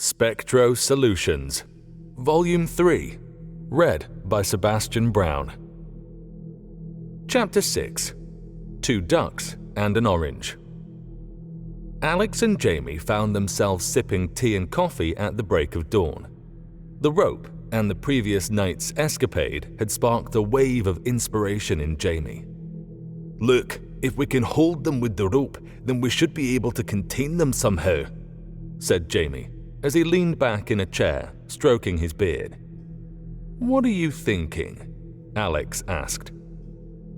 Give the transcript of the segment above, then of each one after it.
Spectro Solutions, Volume 3, read by Sebastian Brown. Chapter 6. 2 Ducks and an Orange. Alex and Jamie found themselves sipping tea and coffee at the break of dawn. The rope and the previous night's escapade had sparked a wave of inspiration in Jamie. "Look, if we can hold them with the rope, then we should be able to contain them somehow," said Jamie, as he leaned back in a chair, stroking his beard. "What are you thinking?" Alex asked.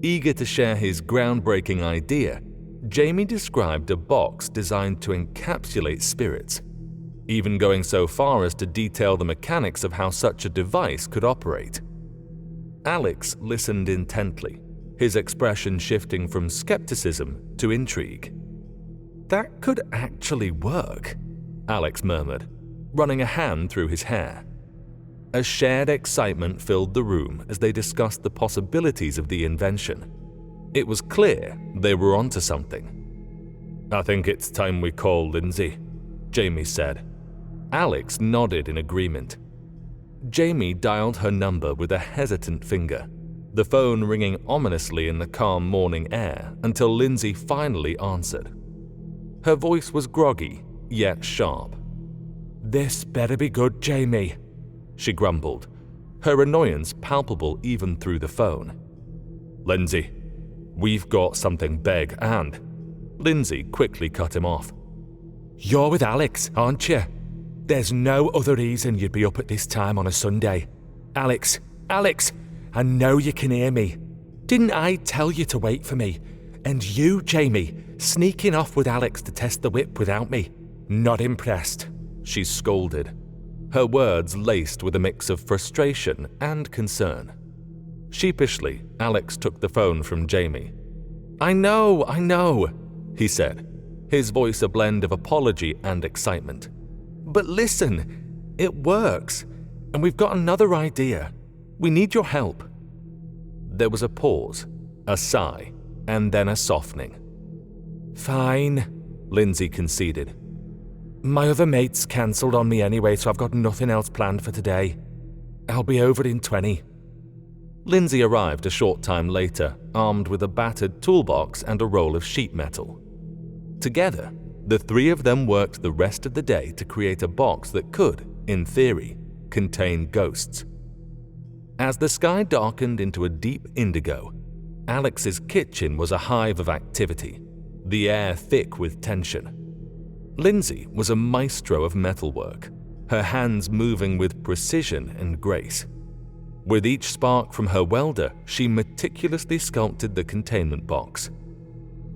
Eager to share his groundbreaking idea, Jamie described a box designed to encapsulate spirits, even going so far as to detail the mechanics of how such a device could operate. Alex listened intently, his expression shifting from skepticism to intrigue. "That could actually work," Alex murmured, running a hand through his hair. A shared excitement filled the room as they discussed the possibilities of the invention. It was clear they were onto something. "I think it's time we call Lindsay," Jamie said. Alex nodded in agreement. Jamie dialed her number with a hesitant finger, the phone ringing ominously in the calm morning air until Lindsay finally answered. Her voice was groggy, yet sharp. "This better be good, Jamie," she grumbled, her annoyance palpable even through the phone. "Lindsay, we've got something big and…" Lindsay quickly cut him off. "You're with Alex, aren't you? There's no other reason you'd be up at this time on a Sunday. Alex, I know you can hear me. Didn't I tell you to wait for me? And you, Jamie, sneaking off with Alex to test the whip without me? Not impressed," she scolded, her words laced with a mix of frustration and concern. Sheepishly, Alex took the phone from Jamie. I know, he said, his voice a blend of apology and excitement. "But listen, it works, and we've got another idea. We need your help." There was a pause, a sigh, and then a softening. "Fine," Lindsay conceded. "My other mate's cancelled on me anyway, so I've got nothing else planned for today. I'll be over in 20. Lindsay arrived a short time later, armed with a battered toolbox and a roll of sheet metal. Together, the three of them worked the rest of the day to create a box that could, in theory, contain ghosts. As the sky darkened into a deep indigo, Alex's kitchen was a hive of activity, the air thick with tension. Lindsay was a maestro of metalwork, her hands moving with precision and grace. With each spark from her welder, she meticulously sculpted the containment box.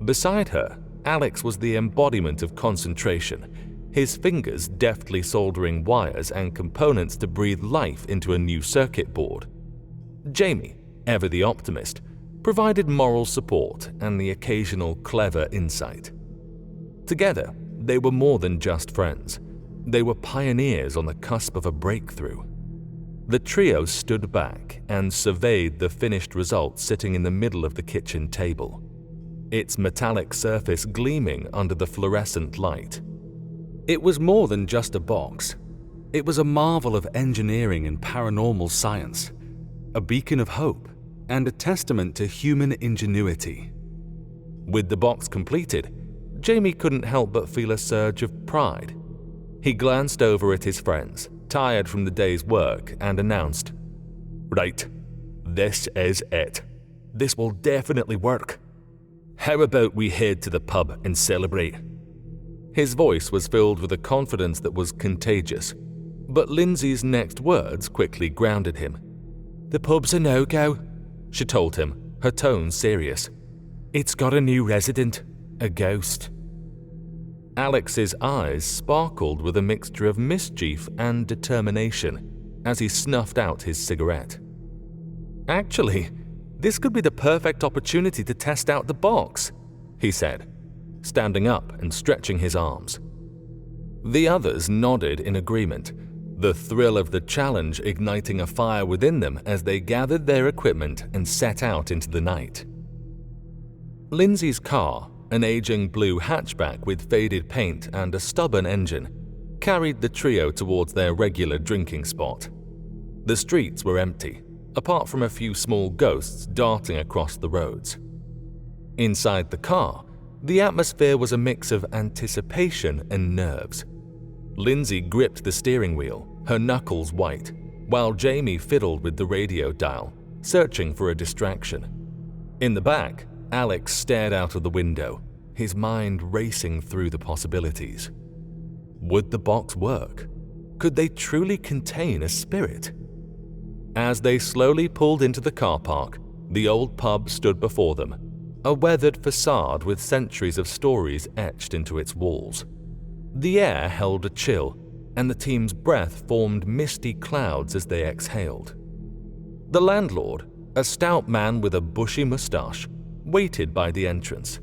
Beside her, Alex was the embodiment of concentration, his fingers deftly soldering wires and components to breathe life into a new circuit board. Jamie, ever the optimist, provided moral support and the occasional clever insight. Together, they were more than just friends. They were pioneers on the cusp of a breakthrough. The trio stood back and surveyed the finished result sitting in the middle of the kitchen table, its metallic surface gleaming under the fluorescent light. It was more than just a box. It was a marvel of engineering and paranormal science, a beacon of hope, and a testament to human ingenuity. With the box completed, Jamie couldn't help but feel a surge of pride. He glanced over at his friends, tired from the day's work, and announced, "Right, this is it. This will definitely work. How about we head to the pub and celebrate?" His voice was filled with a confidence that was contagious, but Lindsay's next words quickly grounded him. "The pub's a no-go," she told him, her tone serious. "It's got a new resident, a ghost." Alex's eyes sparkled with a mixture of mischief and determination as he snuffed out his cigarette. "Actually, this could be the perfect opportunity to test out the box," he said, standing up and stretching his arms. The others nodded in agreement, the thrill of the challenge igniting a fire within them as they gathered their equipment and set out into the night. Lindsay's car, an aging blue hatchback with faded paint and a stubborn engine, carried the trio towards their regular drinking spot. The streets were empty, apart from a few small ghosts darting across the roads. Inside the car, the atmosphere was a mix of anticipation and nerves. Lindsay gripped the steering wheel, her knuckles white, while Jamie fiddled with the radio dial, searching for a distraction. In the back, Alex stared out of the window, his mind racing through the possibilities. Would the box work? Could they truly contain a spirit? As they slowly pulled into the car park, the old pub stood before them, a weathered facade with centuries of stories etched into its walls. The air held a chill, and the team's breath formed misty clouds as they exhaled. The landlord, a stout man with a bushy mustache, waited by the entrance.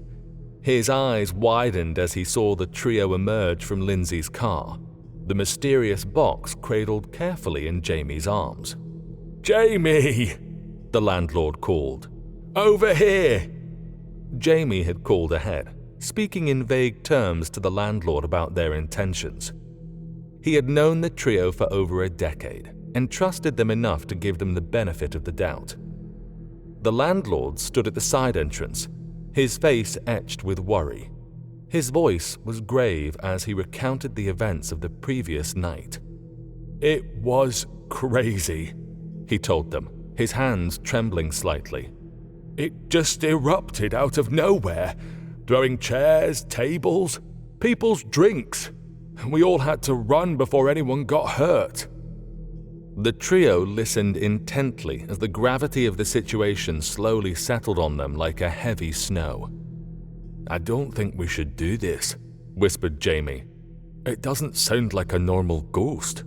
His eyes widened as he saw the trio emerge from Lindsay's car, the mysterious box cradled carefully in Jamie's arms. "Jamie!" the landlord called. "Over here!" Jamie had called ahead, speaking in vague terms to the landlord about their intentions. He had known the trio for over a decade and trusted them enough to give them the benefit of the doubt. The landlord stood at the side entrance, his face etched with worry. His voice was grave as he recounted the events of the previous night. "It was crazy," he told them, his hands trembling slightly. "It just erupted out of nowhere, throwing chairs, tables, people's drinks. We all had to run before anyone got hurt." The trio listened intently as the gravity of the situation slowly settled on them like a heavy snow. "I don't think we should do this," whispered Jamie. "It doesn't sound like a normal ghost."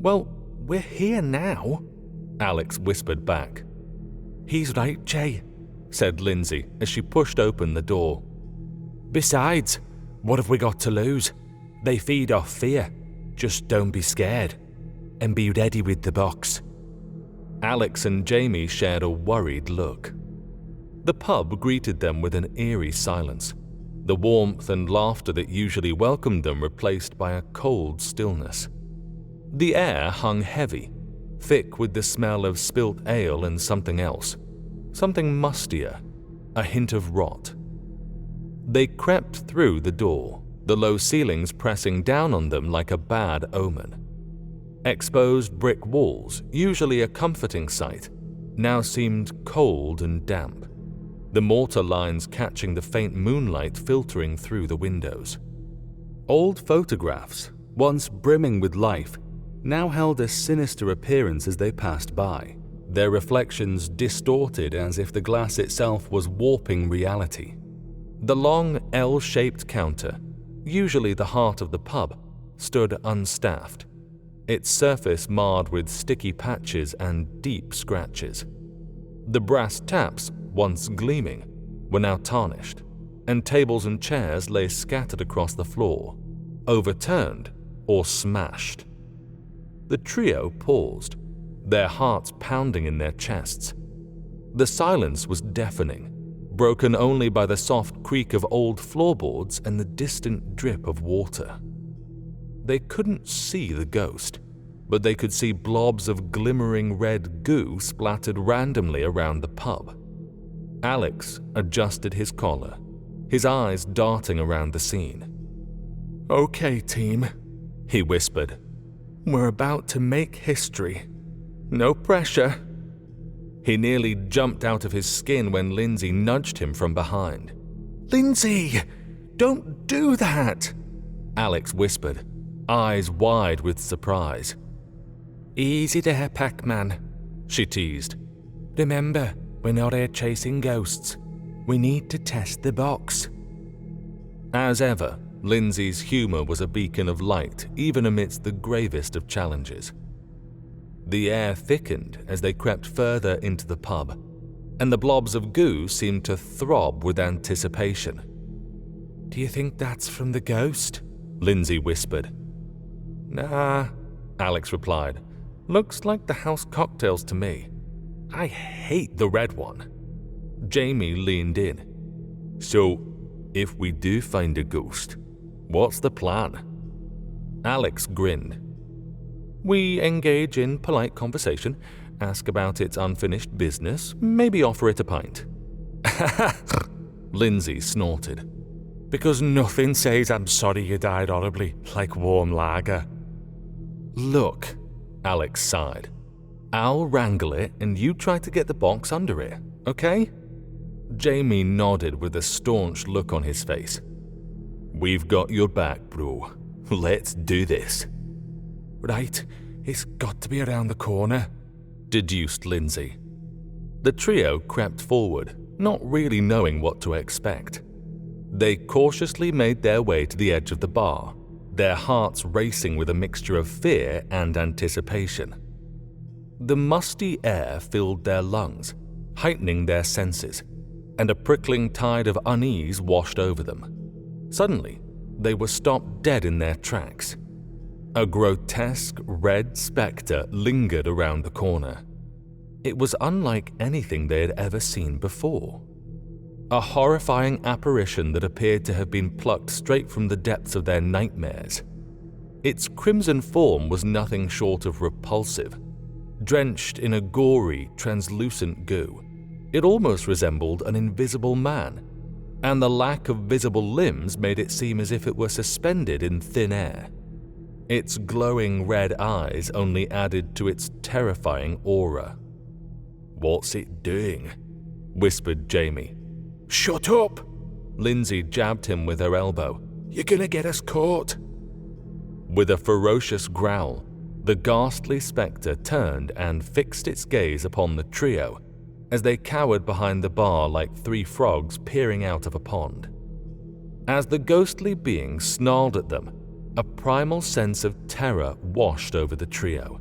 "Well, we're here now," Alex whispered back. "He's right, Jay," said Lindsay as she pushed open the door. "Besides, what have we got to lose? They feed off fear. Just don't be scared. And be ready with the box." Alex and Jamie shared a worried look. The pub greeted them with an eerie silence, the warmth and laughter that usually welcomed them replaced by a cold stillness. The air hung heavy, thick with the smell of spilt ale and something else, something mustier, a hint of rot. They crept through the door, the low ceilings pressing down on them like a bad omen. Exposed brick walls, usually a comforting sight, now seemed cold and damp, the mortar lines catching the faint moonlight filtering through the windows. Old photographs, once brimming with life, now held a sinister appearance as they passed by, their reflections distorted as if the glass itself was warping reality. The long L-shaped counter, usually the heart of the pub, stood unstaffed, its surface marred with sticky patches and deep scratches. The brass taps, once gleaming, were now tarnished, and tables and chairs lay scattered across the floor, overturned or smashed. The trio paused, their hearts pounding in their chests. The silence was deafening, broken only by the soft creak of old floorboards and the distant drip of water. They couldn't see the ghost, but they could see blobs of glimmering red goo splattered randomly around the pub. Alex adjusted his collar, his eyes darting around the scene. "Okay, team," he whispered. "We're about to make history. No pressure." He nearly jumped out of his skin when Lindsay nudged him from behind. "Lindsay, don't do that," Alex whispered, eyes wide with surprise. "Easy there, Pac-Man," she teased. "Remember, we're not here chasing ghosts. We need to test the box." As ever, Lindsay's humor was a beacon of light even amidst the gravest of challenges. The air thickened as they crept further into the pub, and the blobs of goo seemed to throb with anticipation. "Do you think that's from the ghost?" Lindsay whispered. "Nah," Alex replied. "Looks like the house cocktails to me. I hate the red one." Jamie leaned in. "So, if we do find a ghost, what's the plan?" Alex grinned. We engage in polite conversation, ask about its unfinished business, maybe offer it a pint. Lindsay snorted. Because nothing says I'm sorry you died horribly like warm lager. Look, Alex sighed. I'll wrangle it and you try to get the box under it, okay? Jamie nodded with a staunch look on his face. We've got your back, bro. Let's do this. Right, it's got to be around the corner, deduced Lindsay. The trio crept forward, not really knowing what to expect. They cautiously made their way to the edge of the bar, their hearts racing with a mixture of fear and anticipation. The musty air filled their lungs, heightening their senses, and a prickling tide of unease washed over them. Suddenly, they were stopped dead in their tracks. A grotesque red spectre lingered around the corner. It was unlike anything they had ever seen before. A horrifying apparition that appeared to have been plucked straight from the depths of their nightmares. Its crimson form was nothing short of repulsive. Drenched in a gory, translucent goo, it almost resembled an invisible man, and the lack of visible limbs made it seem as if it were suspended in thin air. Its glowing red eyes only added to its terrifying aura. "What's it doing?" whispered Jamie. Shut up! Lindsay jabbed him with her elbow. You're gonna get us caught. With a ferocious growl, the ghastly spectre turned and fixed its gaze upon the trio as they cowered behind the bar like three frogs peering out of a pond. As the ghostly being snarled at them, a primal sense of terror washed over the trio.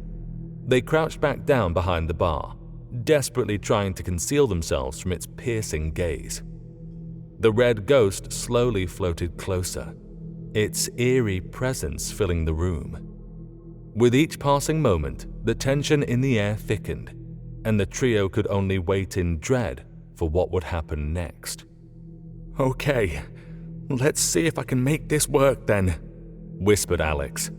They crouched back down behind the bar, desperately trying to conceal themselves from its piercing gaze. The red ghost slowly floated closer, its eerie presence filling the room. With each passing moment, the tension in the air thickened, and the trio could only wait in dread for what would happen next. Okay, let's see if I can make this work then, whispered Alex.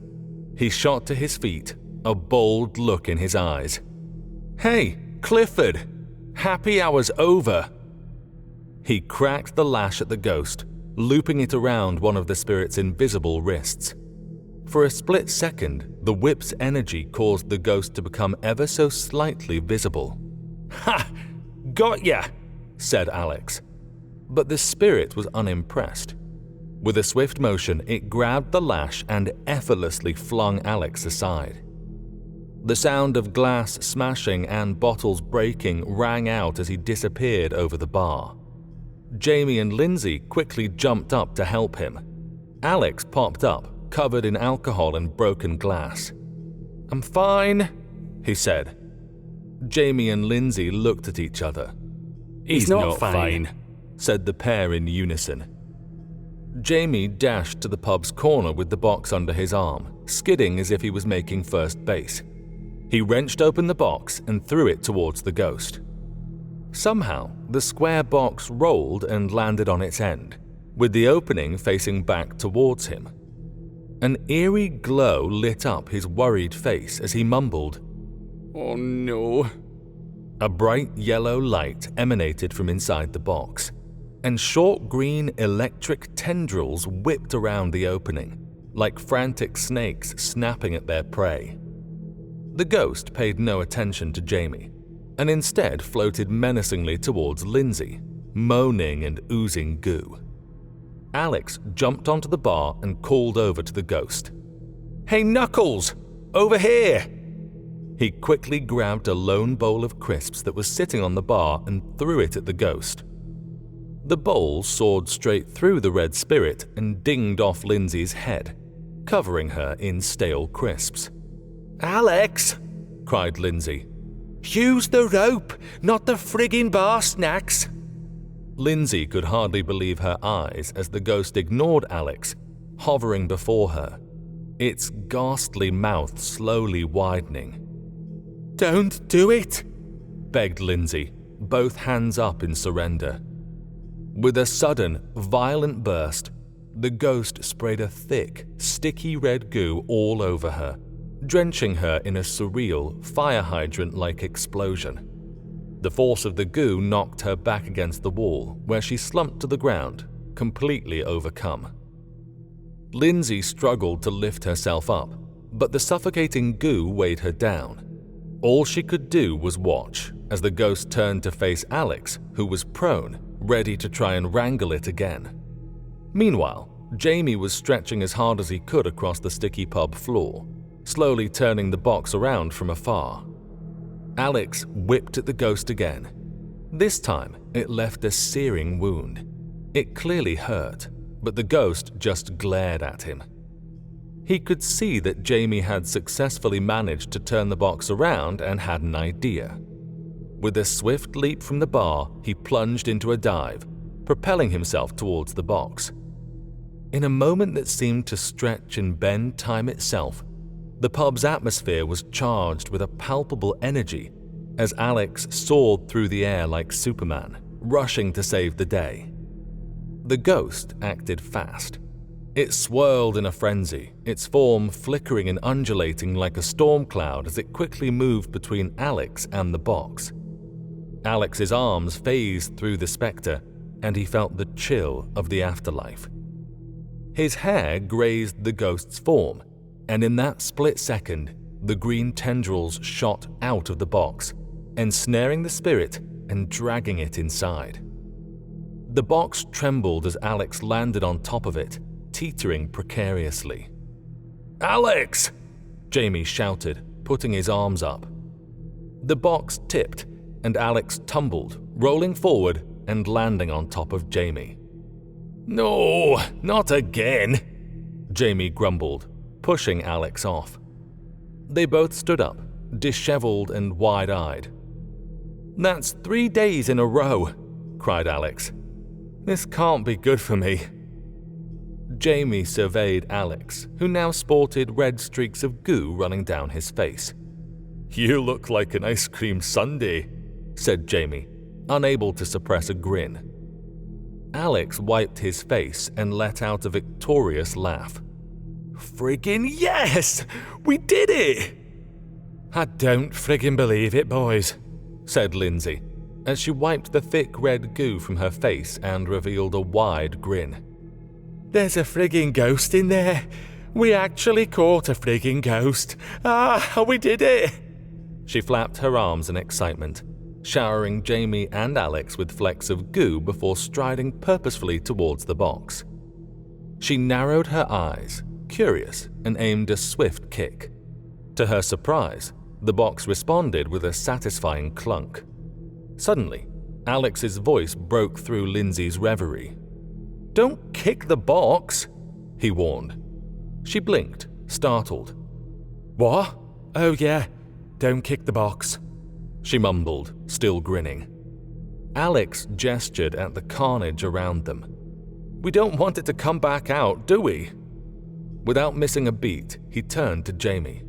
He shot to his feet, a bold look in his eyes. Hey, Clifford! Happy hour's over! He cracked the lash at the ghost, looping it around one of the spirit's invisible wrists. For a split second, the whip's energy caused the ghost to become ever so slightly visible. Ha! Got ya! Said Alex. But the spirit was unimpressed. With a swift motion, it grabbed the lash and effortlessly flung Alex aside. The sound of glass smashing and bottles breaking rang out as he disappeared over the bar. Jamie and Lindsay quickly jumped up to help him. Alex popped up, covered in alcohol and broken glass. "I'm fine," he said. Jamie and Lindsay looked at each other. He's not fine, said the pair in unison. Jamie dashed to the pub's corner with the box under his arm, skidding as if he was making first base. He wrenched open the box and threw it towards the ghost. Somehow, the square box rolled and landed on its end, with the opening facing back towards him. An eerie glow lit up his worried face as he mumbled, "Oh no." A bright yellow light emanated from inside the box, and short green electric tendrils whipped around the opening, like frantic snakes snapping at their prey. The ghost paid no attention to Jamie, and instead floated menacingly towards Lindsay, moaning and oozing goo. Alex jumped onto the bar and called over to the ghost. "Hey Knuckles! Over here!" He quickly grabbed a lone bowl of crisps that was sitting on the bar and threw it at the ghost. The bowl soared straight through the red spirit and dinged off Lindsay's head, covering her in stale crisps. "Alex!" cried Lindsay. "Use the rope, not the friggin' bar snacks!" Lindsay could hardly believe her eyes as the ghost ignored Alex, hovering before her, its ghastly mouth slowly widening. "Don't do it!" begged Lindsay, both hands up in surrender. With a sudden, violent burst, the ghost sprayed a thick, sticky red goo all over her, drenching her in a surreal, fire hydrant-like explosion. The force of the goo knocked her back against the wall, where she slumped to the ground, completely overcome. Lindsay struggled to lift herself up, but the suffocating goo weighed her down. All she could do was watch as the ghost turned to face Alex, who was prone, ready to try and wrangle it again. Meanwhile, Jamie was stretching as hard as he could across the sticky pub floor, slowly turning the box around from afar. Alex whipped at the ghost again. This time, it left a searing wound. It clearly hurt, but the ghost just glared at him. He could see that Jamie had successfully managed to turn the box around and had an idea. With a swift leap from the bar, he plunged into a dive, propelling himself towards the box. In a moment that seemed to stretch and bend time itself, the pub's atmosphere was charged with a palpable energy as Alex soared through the air like Superman, rushing to save the day. The ghost acted fast. It swirled in a frenzy, its form flickering and undulating like a storm cloud as it quickly moved between Alex and the box. Alex's arms phased through the spectre, and he felt the chill of the afterlife. His hair grazed the ghost's form, and in that split second, the green tendrils shot out of the box, ensnaring the spirit and dragging it inside. The box trembled as Alex landed on top of it, teetering precariously. "Alex!" Jamie shouted, putting his arms up. The box tipped, and Alex tumbled, rolling forward and landing on top of Jamie. "No, not again," Jamie grumbled, pushing Alex off. They both stood up, disheveled and wide-eyed. "That's 3 days in a row," cried Alex. "This can't be good for me." Jamie surveyed Alex, who now sported red streaks of goo running down his face. "You look like an ice cream sundae," said Jamie, unable to suppress a grin. Alex wiped his face and let out a victorious laugh. "Friggin' yes! We did it!" "I don't friggin' believe it, boys," said Lindsay, as she wiped the thick red goo from her face and revealed a wide grin. "There's a friggin' ghost in there! We actually caught a friggin' ghost! Ah, we did it!" She flapped her arms in excitement, showering Jamie and Alex with flecks of goo before striding purposefully towards the box. She narrowed her eyes, curious, and aimed a swift kick. To her surprise, the box responded with a satisfying clunk. Suddenly, Alex's voice broke through Lindsay's reverie. "Don't kick the box," he warned. She blinked, startled. "What? Oh yeah, don't kick the box," she mumbled, still grinning. Alex gestured at the carnage around them. "We don't want it to come back out, do we?" Without missing a beat, he turned to Jamie.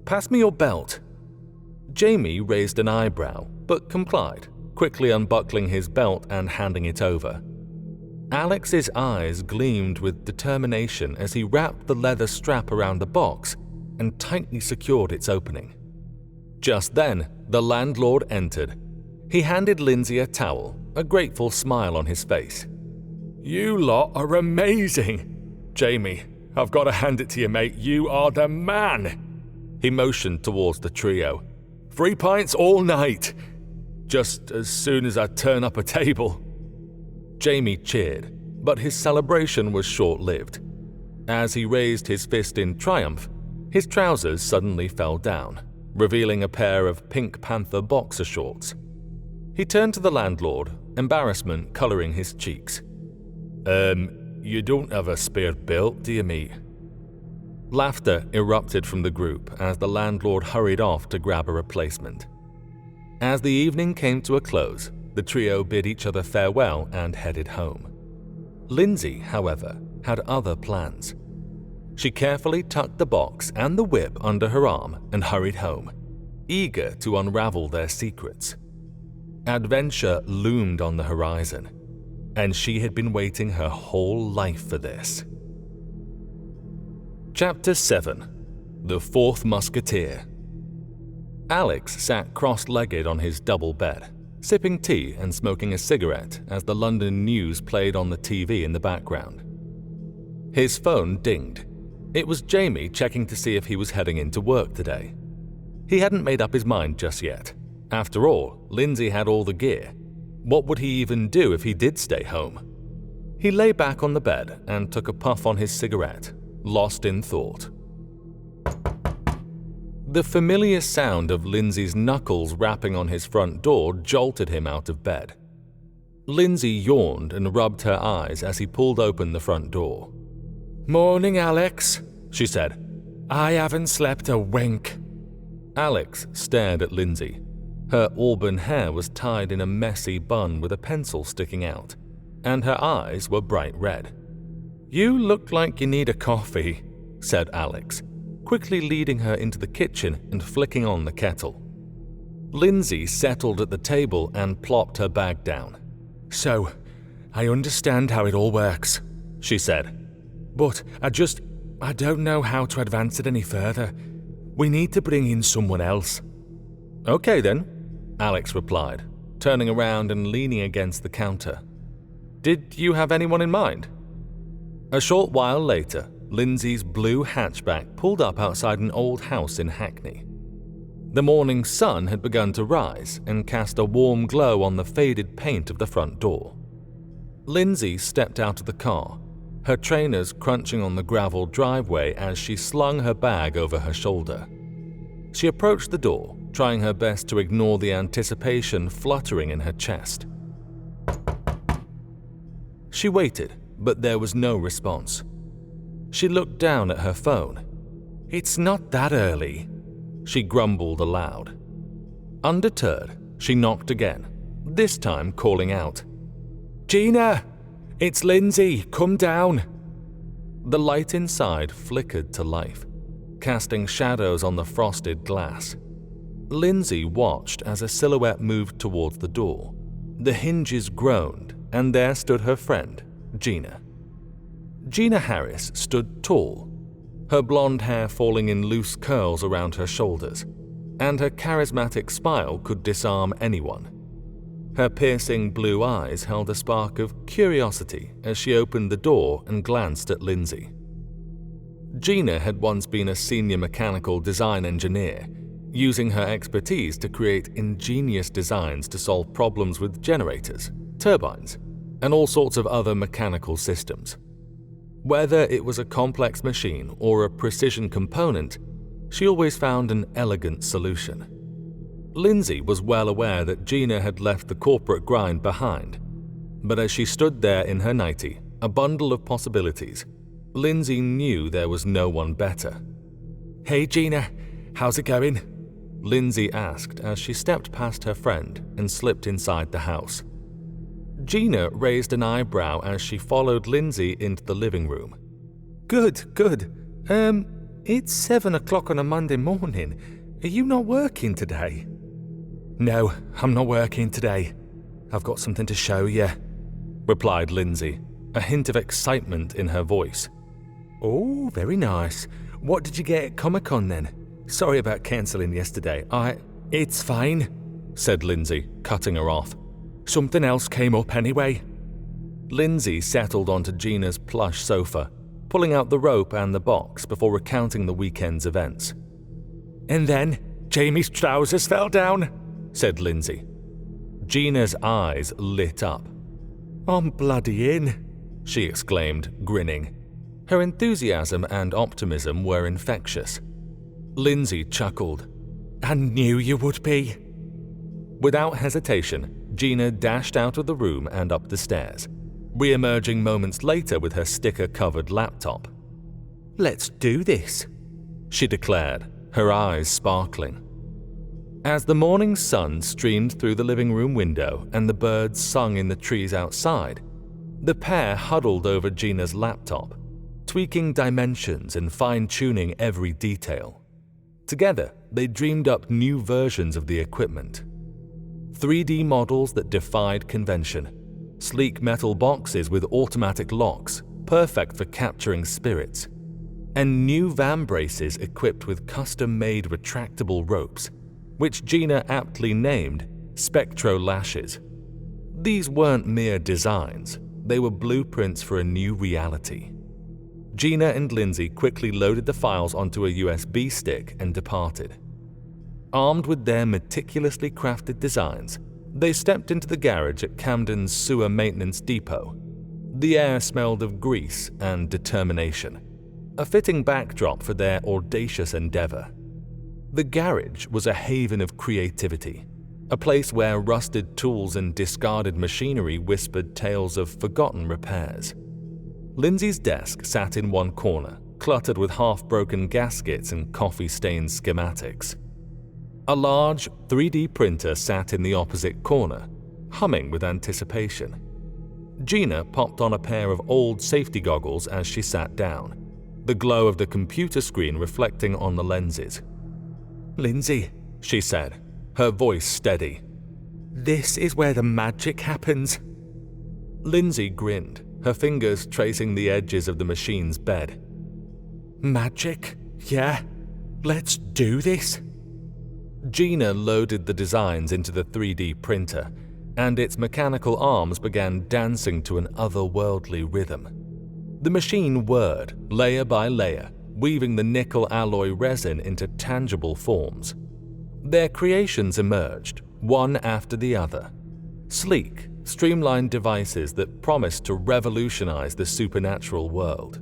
"Pass me your belt." Jamie raised an eyebrow, but complied, quickly unbuckling his belt and handing it over. Alex's eyes gleamed with determination as he wrapped the leather strap around the box and tightly secured its opening. Just then, the landlord entered. He handed Lindsay a towel, a grateful smile on his face. "You lot are amazing! Jamie, I've got to hand it to you, mate. You are the man!" He motioned towards the trio. "3 pints all night! Just as soon as I turn up a table." Jamie cheered, but his celebration was short-lived. As he raised his fist in triumph, his trousers suddenly fell down, revealing a pair of Pink Panther boxer shorts. He turned to the landlord, embarrassment coloring his cheeks. You don't have a spare belt, do you, mate?" Laughter erupted from the group as the landlord hurried off to grab a replacement. As the evening came to a close, the trio bid each other farewell and headed home. Lindsay, however, had other plans. She carefully tucked the box and the whip under her arm and hurried home, eager to unravel their secrets. Adventure loomed on the horizon. and she had been waiting her whole life for this. Chapter 7. The Fourth Musketeer. Alex sat cross-legged on his double bed, sipping tea and smoking a cigarette as the London news played on the TV in the background. His phone dinged. It was Jamie checking to see if he was heading into work today. He hadn't made up his mind just yet. After all, Lindsay had all the gear. What would he even do if he did stay home? He lay back on the bed and took a puff on his cigarette, lost in thought. The familiar sound of Lindsay's knuckles rapping on his front door jolted him out of bed. Lindsay yawned and rubbed her eyes as he pulled open the front door. "Morning, Alex," she said. "I haven't slept a wink." Alex stared at Lindsay. Her auburn hair was tied in a messy bun with a pencil sticking out, and her eyes were bright red. "You look like you need a coffee," said Alex, quickly leading her into the kitchen and flicking on the kettle. Lindsay settled at the table and plopped her bag down. "So, I understand how it all works," she said. "But I don't know how to advance it any further. We need to bring in someone else." "Okay then," Alex replied, turning around and leaning against the counter. "Did you have anyone in mind?" A short while later, Lindsay's blue hatchback pulled up outside an old house in Hackney. The morning sun had begun to rise and cast a warm glow on the faded paint of the front door. Lindsay stepped out of the car, her trainers crunching on the gravel driveway as she slung her bag over her shoulder. She approached the door, trying her best to ignore the anticipation fluttering in her chest. She waited, but there was no response. She looked down at her phone. "It's not that early," she grumbled aloud. Undeterred, she knocked again, this time calling out, "Gina! It's Lindsay! Come down!" The light inside flickered to life, casting shadows on the frosted glass. Lindsay watched as a silhouette moved towards the door. The hinges groaned, and there stood her friend, Gina. Gina Harris stood tall, her blonde hair falling in loose curls around her shoulders, and her charismatic smile could disarm anyone. Her piercing blue eyes held a spark of curiosity as she opened the door and glanced at Lindsay. Gina had once been a senior mechanical design engineer, using her expertise to create ingenious designs to solve problems with generators, turbines, and all sorts of other mechanical systems. Whether it was a complex machine or a precision component, she always found an elegant solution. Lindsay was well aware that Gina had left the corporate grind behind, but as she stood there in her nightie, a bundle of possibilities, Lindsay knew there was no one better. "Hey Gina, how's it going?" Lindsay asked as she stepped past her friend and slipped inside the house. Gina raised an eyebrow as she followed Lindsay into the living room. Good. It's 7 o'clock on a Monday morning. Are you not working today?" "No, I'm not working today. I've got something to show you," replied Lindsay, a hint of excitement in her voice. "Oh, very nice. What did you get at Comic-Con then? Sorry about cancelling yesterday. It's fine," said Lindsay, cutting her off. "Something else came up anyway." Lindsay settled onto Gina's plush sofa, pulling out the rope and the box before recounting the weekend's events. "And then Jamie's trousers fell down," said Lindsay. Gina's eyes lit up. "I'm bloody in," she exclaimed, grinning. Her enthusiasm and optimism were infectious. Lindsay chuckled. "I knew you would be." Without hesitation, Gina dashed out of the room and up the stairs, re-emerging moments later with her sticker-covered laptop. "Let's do this," she declared, her eyes sparkling. As the morning sun streamed through the living room window and the birds sung in the trees outside, the pair huddled over Gina's laptop, tweaking dimensions and fine-tuning every detail. Together, they dreamed up new versions of the equipment. 3D models that defied convention, sleek metal boxes with automatic locks, perfect for capturing spirits, and new van braces equipped with custom-made retractable ropes, which Gina aptly named Spectro lashes. These weren't mere designs, they were blueprints for a new reality. Gina and Lindsay quickly loaded the files onto a USB stick and departed. Armed with their meticulously crafted designs, they stepped into the garage at Camden's sewer maintenance depot. The air smelled of grease and determination, a fitting backdrop for their audacious endeavor. The garage was a haven of creativity, a place where rusted tools and discarded machinery whispered tales of forgotten repairs. Lindsay's desk sat in one corner, cluttered with half-broken gaskets and coffee-stained schematics. A large 3D printer sat in the opposite corner, humming with anticipation. Gina popped on a pair of old safety goggles as she sat down, the glow of the computer screen reflecting on the lenses. "Lindsay," she said, her voice steady. "This is where the magic happens." Lindsay grinned, her fingers tracing the edges of the machine's bed. "Magic? Yeah, let's do this." Gina loaded the designs into the 3D printer, and its mechanical arms began dancing to an otherworldly rhythm. The machine whirred, layer by layer, weaving the nickel alloy resin into tangible forms. Their creations emerged, one after the other. Sleek, streamlined devices that promised to revolutionize the supernatural world.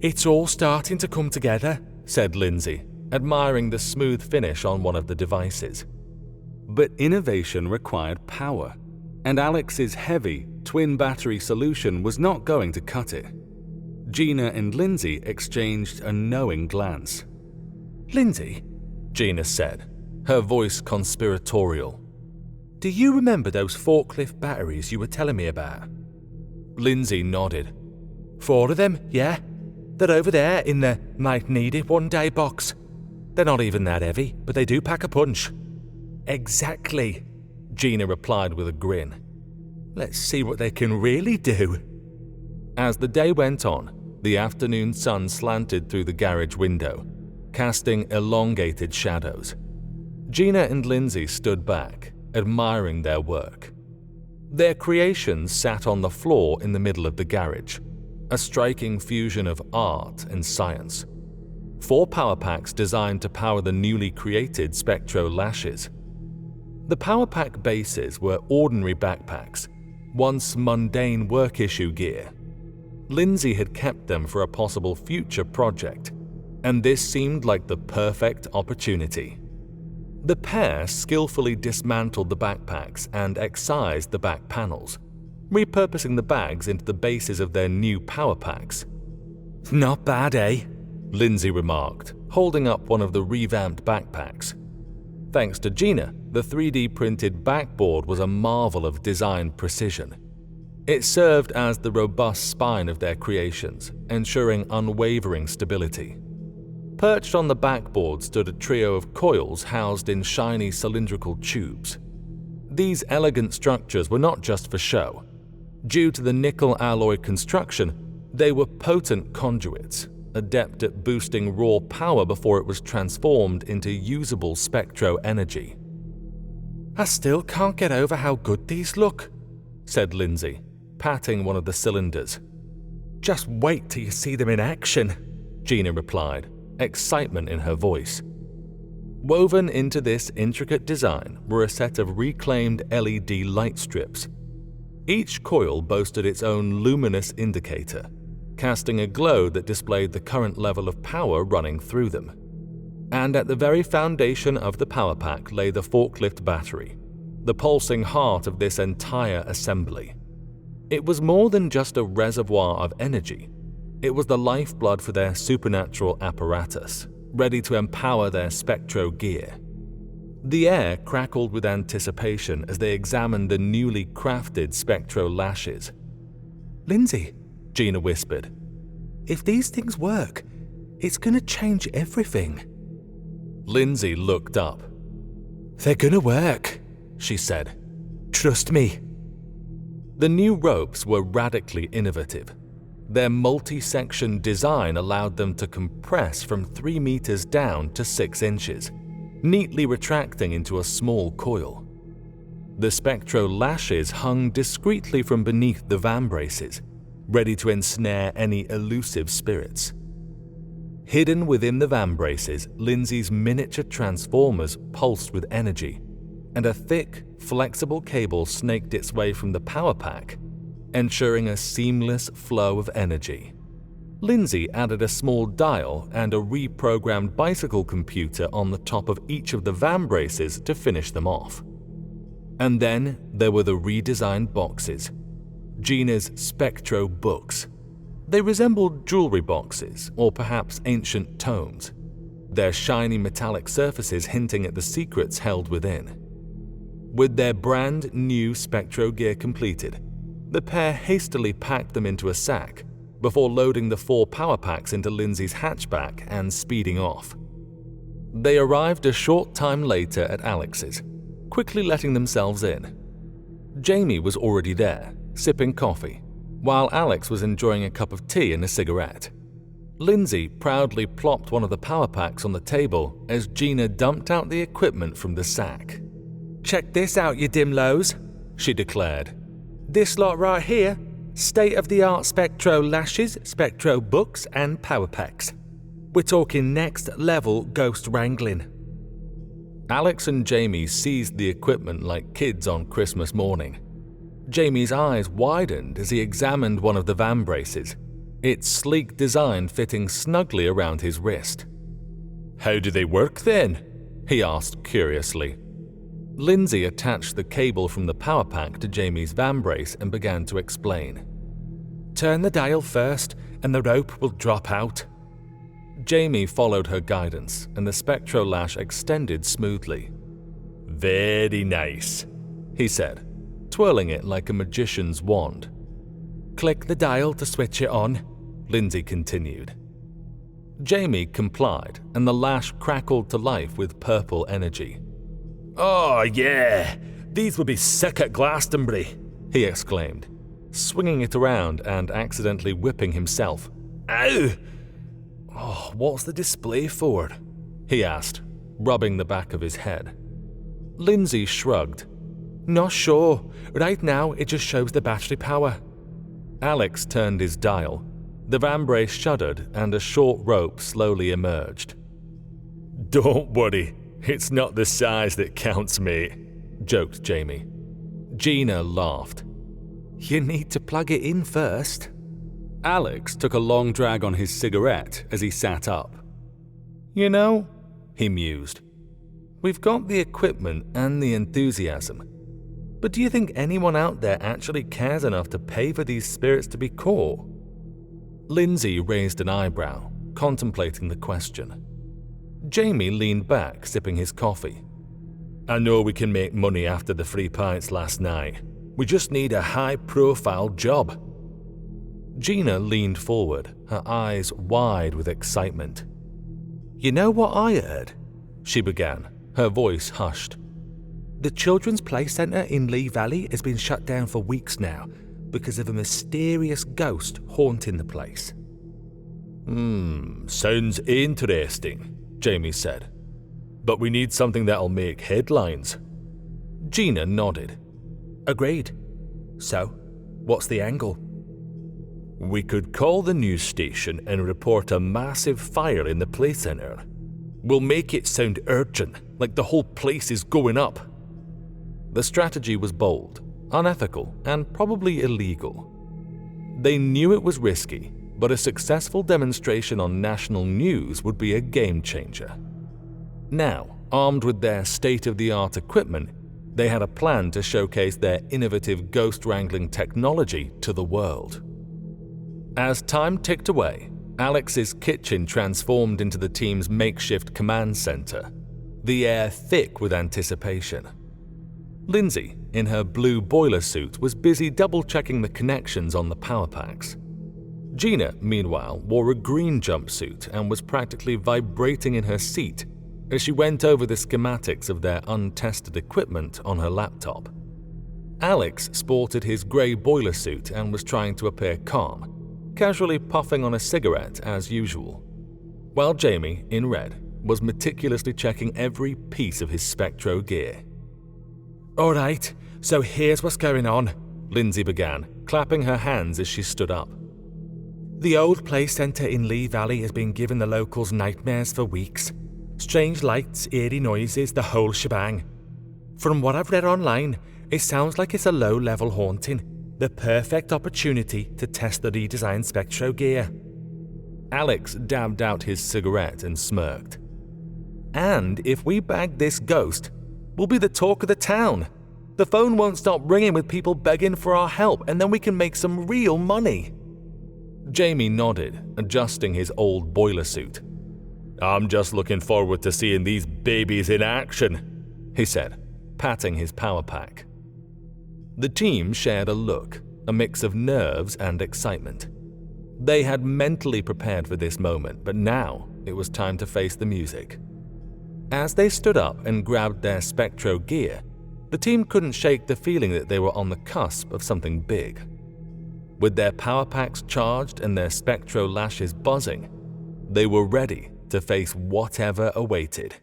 "It's all starting to come together," said Lindsay, admiring the smooth finish on one of the devices. But innovation required power, and Alex's heavy, twin-battery solution was not going to cut it. Gina and Lindsay exchanged a knowing glance. "Lindsay," Gina said, her voice conspiratorial, "do you remember those forklift batteries you were telling me about?" Lindsay nodded. "4 of them, yeah. They're over there in the might need it one day box. They're not even that heavy, but they do pack a punch." "Exactly," Gina replied with a grin. "Let's see what they can really do." As the day went on, the afternoon sun slanted through the garage window, casting elongated shadows. Gina and Lindsay stood back, admiring their work. Their creations sat on the floor in the middle of the garage, a striking fusion of art and science. 4 power packs designed to power the newly created Spectro lashes. The power pack bases were ordinary backpacks, once mundane work issue gear. Lindsay had kept them for a possible future project, and this seemed like the perfect opportunity. The pair skillfully dismantled the backpacks and excised the back panels, repurposing the bags into the bases of their new power packs. "Not bad, eh?" Lindsay remarked, holding up one of the revamped backpacks. Thanks to Gina, the 3D printed backboard was a marvel of design precision. It served as the robust spine of their creations, ensuring unwavering stability. Perched on the backboard stood a trio of coils housed in shiny cylindrical tubes. These elegant structures were not just for show. Due to the nickel alloy construction, they were potent conduits, adept at boosting raw power before it was transformed into usable Spectro energy. "I still can't get over how good these look," said Lindsay, patting one of the cylinders. "Just wait till you see them in action," Gina replied, excitement in her voice. Woven into this intricate design were a set of reclaimed LED light strips. Each coil boasted its own luminous indicator, casting a glow that displayed the current level of power running through them. And at the very foundation of the power pack lay the forklift battery, the pulsing heart of this entire assembly. It was more than just a reservoir of energy. It was the lifeblood for their supernatural apparatus, ready to empower their Spectro gear. The air crackled with anticipation as they examined the newly crafted Spectro lashes. "Lindsay," Gina whispered, "if these things work, it's gonna change everything." Lindsay looked up. "They're gonna work," she said. "Trust me." The new ropes were radically innovative. Their multi-section design allowed them to compress from 3 meters down to 6 inches, neatly retracting into a small coil. The Spectro lashes hung discreetly from beneath the vambraces, ready to ensnare any elusive spirits. Hidden within the vambraces, Lindsay's miniature transformers pulsed with energy, and a thick, flexible cable snaked its way from the power pack, ensuring a seamless flow of energy. Lindsay added a small dial and a reprogrammed bicycle computer on the top of each of the vambraces to finish them off. And then there were the redesigned boxes, Gina's Spectro books. They resembled jewelry boxes or perhaps ancient tomes, their shiny metallic surfaces hinting at the secrets held within. With their brand new Spectro gear completed, the pair hastily packed them into a sack before loading the 4 power packs into Lindsay's hatchback and speeding off. They arrived a short time later at Alex's, quickly letting themselves in. Jamie was already there, sipping coffee, while Alex was enjoying a cup of tea and a cigarette. Lindsay proudly plopped one of the power packs on the table as Gina dumped out the equipment from the sack. "Check this out, you dimlos," she declared. "This lot right here, state-of-the-art Spectro lashes, Spectro books, and power packs. We're talking next-level ghost wrangling." Alex and Jamie seized the equipment like kids on Christmas morning. Jamie's eyes widened as he examined one of the vambraces, its sleek design fitting snugly around his wrist. "How do they work then?" he asked curiously. Lindsay attached the cable from the power pack to Jamie's vambrace and began to explain. "Turn the dial first and the rope will drop out." Jamie followed her guidance and the Spectro lash extended smoothly. "Very nice," he said, twirling it like a magician's wand. "Click the dial to switch it on," Lindsay continued. Jamie complied and the lash crackled to life with purple energy. "Oh yeah, these would be sick at Glastonbury," he exclaimed, swinging it around and accidentally whipping himself. "Ow! Oh, what's the display for?" he asked, rubbing the back of his head. Lindsay shrugged. "Not sure. Right now it just shows the battery power." Alex turned his dial. The vambrace shuddered and a short rope slowly emerged. "Don't worry, it's not the size that counts, mate," joked Jamie. Gina laughed. "You need to plug it in first." Alex took a long drag on his cigarette as he sat up. "You know," he mused, "we've got the equipment and the enthusiasm. But do you think anyone out there actually cares enough to pay for these spirits to be caught?" Lindsay raised an eyebrow, contemplating the question. Jamie leaned back, sipping his coffee. "I know we can make money after the free pints last night. We just need a high-profile job." Gina leaned forward, her eyes wide with excitement. "You know what I heard?" she began, her voice hushed. "The Children's Play Centre in Lee Valley has been shut down for weeks now because of a mysterious ghost haunting the place." Sounds interesting," Jamie said. "But we need something that'll make headlines." Gina nodded. "Agreed. So, what's the angle?" "We could call the news station and report a massive fire in the play center. We'll make it sound urgent, like the whole place is going up." The strategy was bold, unethical, and probably illegal. They knew it was risky, but a successful demonstration on national news would be a game changer. Now, armed with their state-of-the-art equipment, they had a plan to showcase their innovative ghost wrangling technology to the world. As time ticked away, Alex's kitchen transformed into the team's makeshift command center, the air thick with anticipation. Lindsay, in her blue boiler suit, was busy double-checking the connections on the power packs. Gina, meanwhile, wore a green jumpsuit and was practically vibrating in her seat as she went over the schematics of their untested equipment on her laptop. Alex sported his grey boiler suit and was trying to appear calm, casually puffing on a cigarette as usual, while Jamie, in red, was meticulously checking every piece of his Spectro gear. "Alright, so here's what's going on," Lindsay began, clapping her hands as she stood up. "The old play centre in Lee Valley has been giving the locals nightmares for weeks. Strange lights, eerie noises, the whole shebang. From what I've read online, it sounds like it's a low-level haunting, the perfect opportunity to test the redesigned Spectro gear." Alex dabbed out his cigarette and smirked. "And if we bag this ghost, we'll be the talk of the town. The phone won't stop ringing with people begging for our help, and then we can make some real money." Jamie nodded, adjusting his old boiler suit. "I'm just looking forward to seeing these babies in action," he said, patting his power pack. The team shared a look, a mix of nerves and excitement. They had mentally prepared for this moment, but now it was time to face the music. As they stood up and grabbed their Spectro gear, the team couldn't shake the feeling that they were on the cusp of something big. With their power packs charged and their Spectro lashes buzzing, they were ready to face whatever awaited.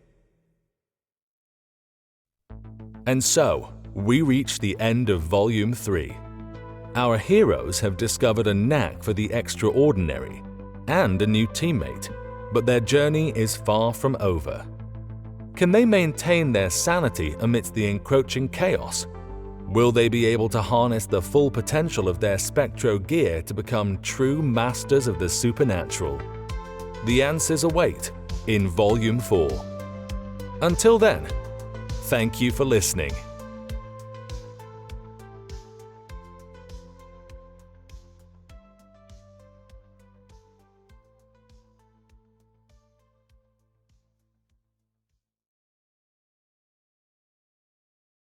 And so, we reach the end of Volume 3. Our heroes have discovered a knack for the extraordinary and a new teammate, but their journey is far from over. Can they maintain their sanity amidst the encroaching chaos? Will they be able to harness the full potential of their Spectro gear to become true masters of the supernatural? The answers await in Volume 4. Until then, thank you for listening.